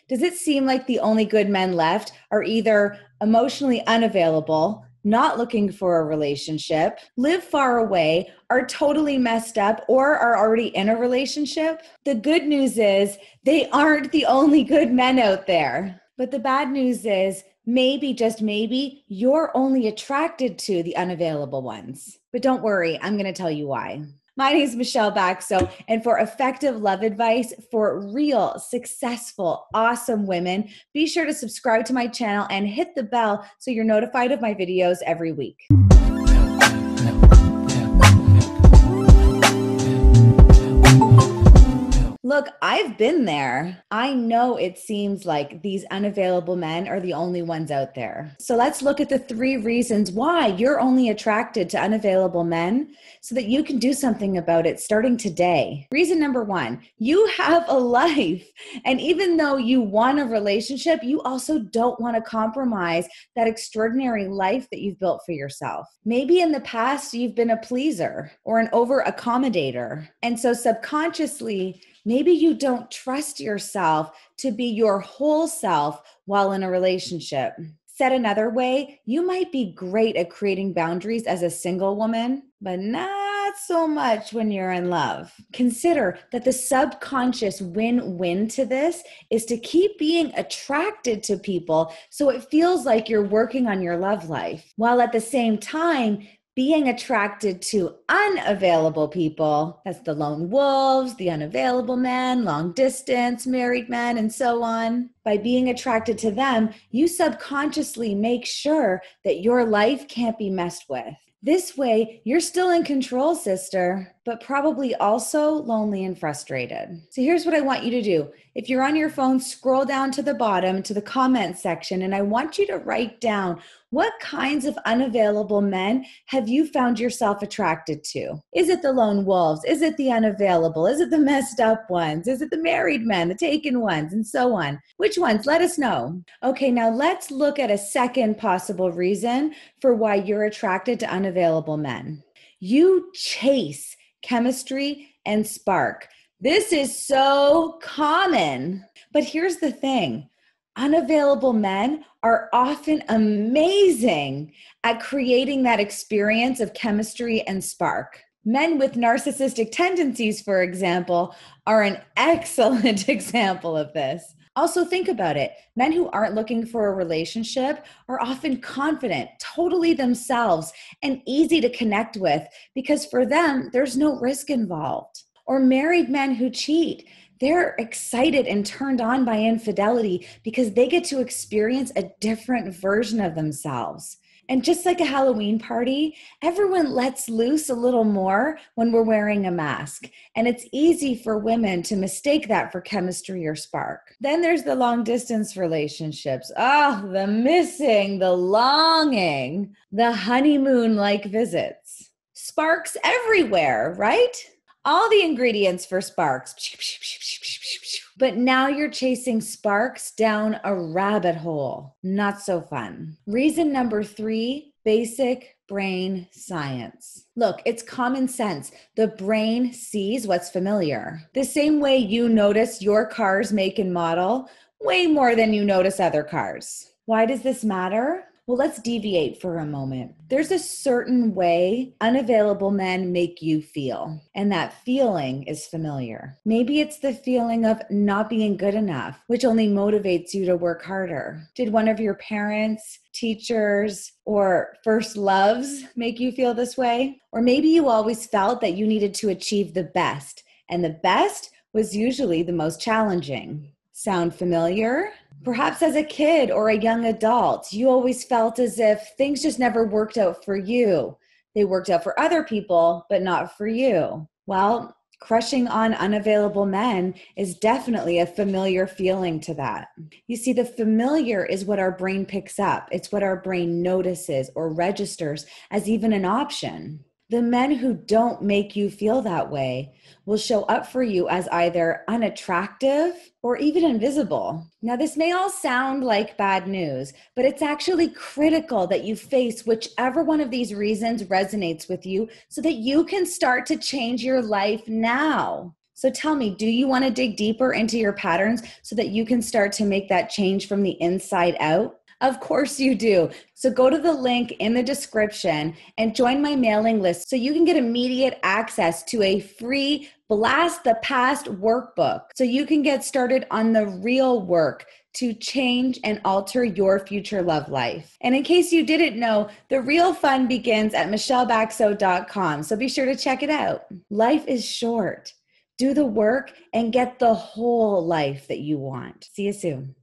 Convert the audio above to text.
Does it seem like the only good men left are either emotionally unavailable, not looking for a relationship, live far away, are totally messed up, or are already in a relationship? The good news is they aren't the only good men out there. But the bad news is maybe, just maybe, you're only attracted to the unavailable ones. But don't worry, I'm going to tell you why. My name is Michelle Baxo, and for effective love advice for real, successful, awesome women, be sure to subscribe to my channel and hit the bell so you're notified of my videos every week. Look, I've been there. I know it seems like these unavailable men are the only ones out there. So let's look at the 3 reasons why you're only attracted to unavailable men so that you can do something about it starting today. Reason number 1, you have a life. And even though you want a relationship, you also don't want to compromise that extraordinary life that you've built for yourself. Maybe in the past, you've been a pleaser or an over-accommodator. And so subconsciously, maybe you don't trust yourself to be your whole self while in a relationship. Said another way, you might be great at creating boundaries as a single woman, but not so much when you're in love. Consider that the subconscious win-win to this is to keep being attracted to people so it feels like you're working on your love life, while at the same time, being attracted to unavailable people, that's the lone wolves, the unavailable men, long distance, married men, and so on. By being attracted to them, you subconsciously make sure that your life can't be messed with. This way, you're still in control, sister, but probably also lonely and frustrated. So here's what I want you to do. If you're on your phone, scroll down to the bottom to the comment section, and I want you to write down what kinds of unavailable men have you found yourself attracted to? Is it the lone wolves? Is it the unavailable? Is it the messed up ones? Is it the married men, the taken ones, and so on? Which ones? Let us know. Okay, now let's look at a second possible reason for why you're attracted to unavailable men. You chase chemistry and spark. This is so common. But here's the thing. Unavailable men are often amazing at creating that experience of chemistry and spark. Men with narcissistic tendencies, for example, are an excellent example of this. Also, think about it. Men who aren't looking for a relationship are often confident, totally themselves, and easy to connect with because for them, there's no risk involved. Or married men who cheat. They're excited and turned on by infidelity because they get to experience a different version of themselves. And just like a Halloween party, everyone lets loose a little more when we're wearing a mask. And it's easy for women to mistake that for chemistry or spark. Then there's the long distance relationships. Oh, the missing, the longing, the honeymoon-like visits. Sparks everywhere, right? All the ingredients for sparks. But now you're chasing sparks down a rabbit hole. Not so fun. Reason number 3, basic brain science. Look, it's common sense. The brain sees what's familiar. The same way you notice your car's make and model way more than you notice other cars. Why does this matter? Well, let's deviate for a moment. There's a certain way unavailable men make you feel, and that feeling is familiar. Maybe it's the feeling of not being good enough, which only motivates you to work harder. Did one of your parents, teachers, or first loves make you feel this way? Or maybe you always felt that you needed to achieve the best, and the best was usually the most challenging. Sound familiar? Perhaps as a kid or a young adult, you always felt as if things just never worked out for you. They worked out for other people, but not for you. Well, crushing on unavailable men is definitely a familiar feeling to that. You see, the familiar is what our brain picks up. It's what our brain notices or registers as even an option. The men who don't make you feel that way will show up for you as either unattractive or even invisible. Now, this may all sound like bad news, but it's actually critical that you face whichever one of these reasons resonates with you so that you can start to change your life now. So tell me, do you want to dig deeper into your patterns so that you can start to make that change from the inside out? Of course you do. So go to the link in the description and join my mailing list so you can get immediate access to a free Blast the Past workbook so you can get started on the real work to change and alter your future love life. And in case you didn't know, the real fun begins at michellebaxo.com, so be sure to check it out. Life is short. Do the work and get the whole life that you want. See you soon.